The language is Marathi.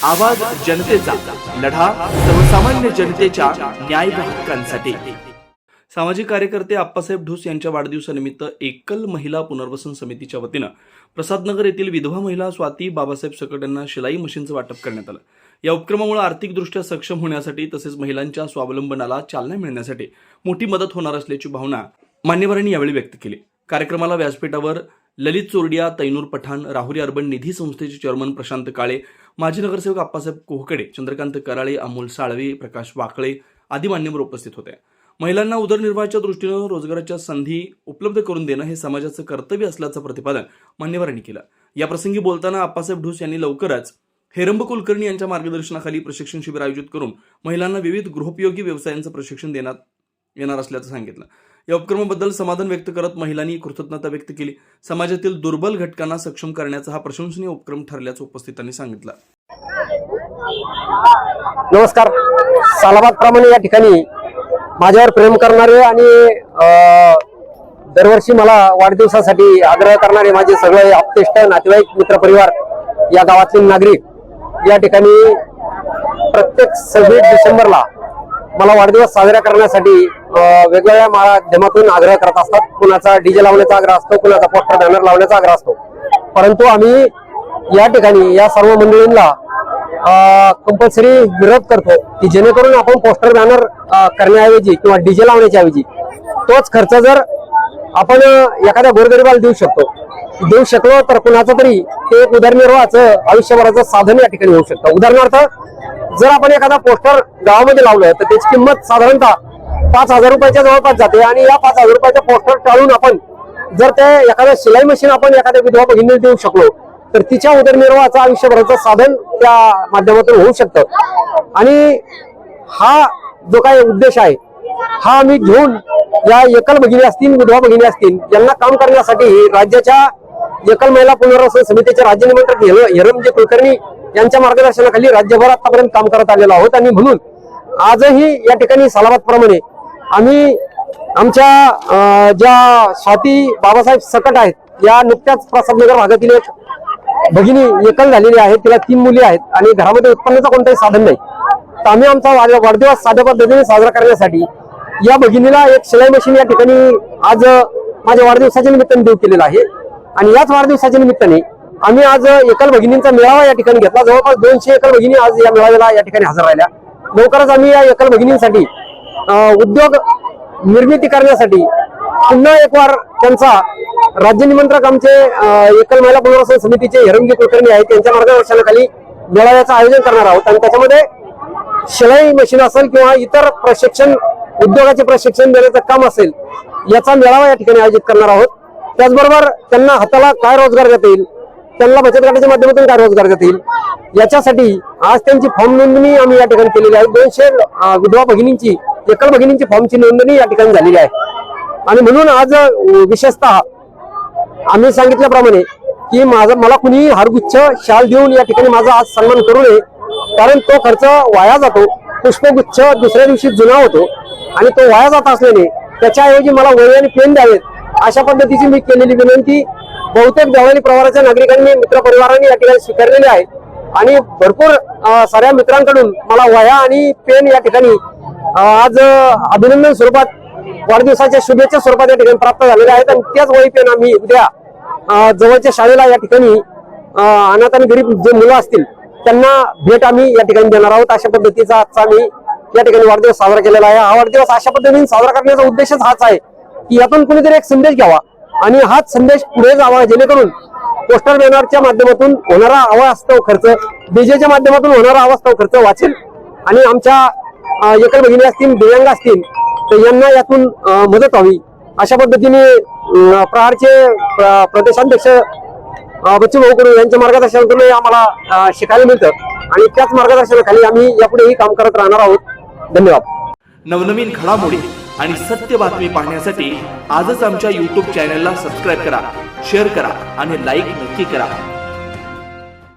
आवाज जनतेचा, लढा सर्वसामान्य जनतेच्या न्याय व हक्कांसाठी। सामाजिक कार्यकर्ते आप्पासाहेब ढोस यांच्या वाढदिवसानिमित्त एकल महिला पुनर्वसन समितीच्या वतीनं प्रसादनगर येथील विधवा महिला स्वाती बाबासाहेब सकट यांना शिलाई मशीनचं वाटप करण्यात आलं। या उपक्रमामुळे आर्थिकदृष्ट्या सक्षम होण्यासाठी तसेच महिलांच्या स्वावलंबनाला चालना मिळण्यासाठी मोठी मदत होणार असल्याची भावना मान्यवरांनी यावेळी व्यक्त केली। कार्यक्रमाला व्यासपीठावर ललित चोरडिया, तैनूर पठाण, राहुरी अर्बन निधी संस्थेचे चेअरमन प्रशांत काळे, माजी नगरसेवक आप्पासाहेब कोहकडे, चंद्रकांत कराळे, अमोल साळवे, प्रकाश वाकळे आदी मान्यवर उपस्थित होते। महिलांना उदरनिर्वाहाच्या दृष्टीने रोजगाराच्या संधी उपलब्ध करून देणं हे समाजाचं कर्तव्य असल्याचं प्रतिपादन मान्यवरांनी केलं। या प्रसंगी बोलताना आप्पासाहेब ढोस यांनी लवकरच हेरंब कुलकर्णी यांच्या मार्गदर्शनाखाली प्रशिक्षण शिबिर आयोजित करून महिलांना विविध गृहोपयोगी व्यवसायांचं प्रशिक्षण देण्यात येणार असल्याचं सांगितलं। या उपक्रमाबद्दल समाधान व्यक्त करत महिलांनी कृतज्ञता व्यक्त केली। समाजातील दुर्बल घटकांना सक्षम करण्याचा हा प्रशंसनीय उपक्रम ठरल्याचं उपस्थितांनी सांगितलं। नमस्कार। सालाबाद प्रमाणे या ठिकाणी माझ्यावर प्रेम करणारे आणि दरवर्षी मला वाढदिवसासाठी आग्रह करणारे माझे सगळे आप्तेष्ट, नातेवाईक, मित्रपरिवार, या गावातील नागरिक या ठिकाणी प्रत्येक 26 डिसेंबरला मला वाढदिवस साजरा करण्यासाठी वेगवेगळ्या माध्यमातून आग्रह करत असतात। कुणाचा डीजे लावण्याचा आग्रह असतो, कुणाचा पोस्टर बॅनर लावण्याचा आग्रह असतो, परंतु आम्ही या ठिकाणी या सर्व मंडळींना कंपल्सरी विरोध करतो की जेणेकरून आपण पोस्टर बॅनर करण्याऐवजी किंवा डीजे लावण्याच्या ऐवजी तोच खर्च जर आपण एखाद्या गोरगरिबाला देऊ शकलो तर कुणाचं तरी ते एक उदरनिर्वाहाचं आयुष्यभराचं साधन या ठिकाणी होऊ शकतं। उदाहरणार्थ, जर आपण एखादा पोस्टर गावामध्ये लावलं तर त्याची किंमत साधारणतः 5,000 रुपयाच्या जवळपास जाते आणि या 5,000 रुपयाचं पोस्टर टाळून आपण जर ते एखाद्या शिलाई मशीन आपण एखाद्या विधवा भगिनीला देऊ शकलो तर तिच्या उदरनिर्वाहाचं आयुष्यभराचं साधन त्या माध्यमातून होऊ शकतं। आणि हा जो काही उद्देश आहे हा आम्ही घेऊन या एकल भगिनी असतील, विधवा भगिनी असतील, यांना काम करण्यासाठी राज्याच्या एकल महिला पुनर्वसन समितीचे राज्य निमंत्रक हेरंब कुलकर्णी यांच्या मार्गदर्शनाखाली राज्यभर आतापर्यंत काम करत आलेलो आहोत। आणि म्हणून आजही या ठिकाणी सालाबाद प्रमाणे आम्ही आमच्या ज्या स्वाती बाबासाहेब सकट आहेत, या नुकत्याच प्रसादनगर भागातील एक भगिनी एकल झालेली आहे, तिला 3 मुली आहेत आणि घरामध्ये उत्पन्नाचं कोणतंही साधन नाही। तर आम्ही आमचा वाढदिवस साध्या पद्धतीने साजरा करण्यासाठी या भगिनीला एक शिलाई मशीन या ठिकाणी आज माझ्या वाढदिवसाच्या निमित्ताने देऊ केलेला आहे। आणि याच वाढदिवसाच्या निमित्ताने आम्ही आज एकल भगिनींचा मेळावा या ठिकाणी घेतला। जवळपास 200 एकल भगिनी आज या मेळाव्याला या ठिकाणी हजर राहिल्या। लवकरच आम्ही या एकल भगिनींसाठी उद्योग निर्मिती करण्यासाठी पुन्हा एक वार त्यांचा राज्य निमंत्रक आमचे एकल महिला पुनर्वसन समितीचे हेरंब कुलकर्णी आहेत, त्यांच्या मार्गदर्शनाखाली मेळाव्याचं आयोजन करणार आहोत। आणि त्याच्यामध्ये शिलाई मशीन असेल किंवा इतर प्रशिक्षण, उद्योगाचे प्रशिक्षण देण्याचं काम असेल, याचा मेळावा या ठिकाणी आयोजित करणार आहोत। त्याचबरोबर त्यांना हाताला काय रोजगार देता येईल, त्यांना बचत गटाच्या माध्यमातून काय रोजगार देता येईल, याच्यासाठी आज त्यांची फॉर्म नोंदणी आम्ही या ठिकाणी केलेली आहे। 200 विधवा भगिनींची, एकल भगिनींची फॉर्मची नोंदणी या ठिकाणी झालेली आहे। आणि म्हणून आज विशेषतः आम्ही सांगितल्याप्रमाणे की मला कुणी हारगुच्छ, शाल देऊन या ठिकाणी माझा आज सन्मान करू नये, कारण तो खर्च वाया जातो। पुष्पगुच्छ दुसऱ्या दिवशी जुना होतो आणि तो वाया जात असल्याने त्याच्याऐवजी मला वही आणि पेन द्यावेत, अशा पद्धतीची मी केलेली विनंती बहुतेक देवानी प्रवाराच्या नागरिकांनी, मित्रपरिवारांनी या ठिकाणी स्वीकारलेली आहे। आणि भरपूर साऱ्या मित्रांकडून मला वह्या आणि पेन या ठिकाणी आज अभिनंदन स्वरूपात, वाढदिवसाच्या शुभेच्छा स्वरूपात या ठिकाणी प्राप्त झालेल्या आहेत। आणि त्याच वही पेन आम्ही उद्या जवळच्या शाळेला या ठिकाणी अनाथ आणि गरीब जे मुलं असतील त्यांना भेट आम्ही या ठिकाणी देणार आहोत। अशा पद्धतीचा आजचा आम्ही या ठिकाणी वाढदिवस साजरा केलेला आहे। हा वाढदिवस अशा पद्धतीने साजरा करण्याचा उद्देशच हाच आहे की यातून कुणीतरी एक संदेश घ्यावा आणि हाच संदेश पुढे जावा, जेणेकरून पोस्टर बॅनरच्या माध्यमातून होणारा अवास्तव खर्च, डीजेच्या माध्यमातून होणारा अवास्तव खर्च वाचेल आणि आमच्या एकल भगिनी असतील, दिव्यांग असतील तर यांना यातून मदत व्हावी। अशा पद्धतीने प्रहारचे प्रदेशाध्यक्ष बच्चू भाऊ कडू यांच्या मार्गदर्शनातून आम्हाला शिकायला मिळतं आणि त्याच मार्गदर्शनाखाली आम्ही यापुढेही काम करत राहणार आहोत। धन्यवाद। नवनवीन घडामोडी आणि सत्य बातमी पाहण्यासाठी आजच आमच्या YouTube चॅनलला सबस्क्राईब करा, शेअर करा आणि लाईक नक्की करा।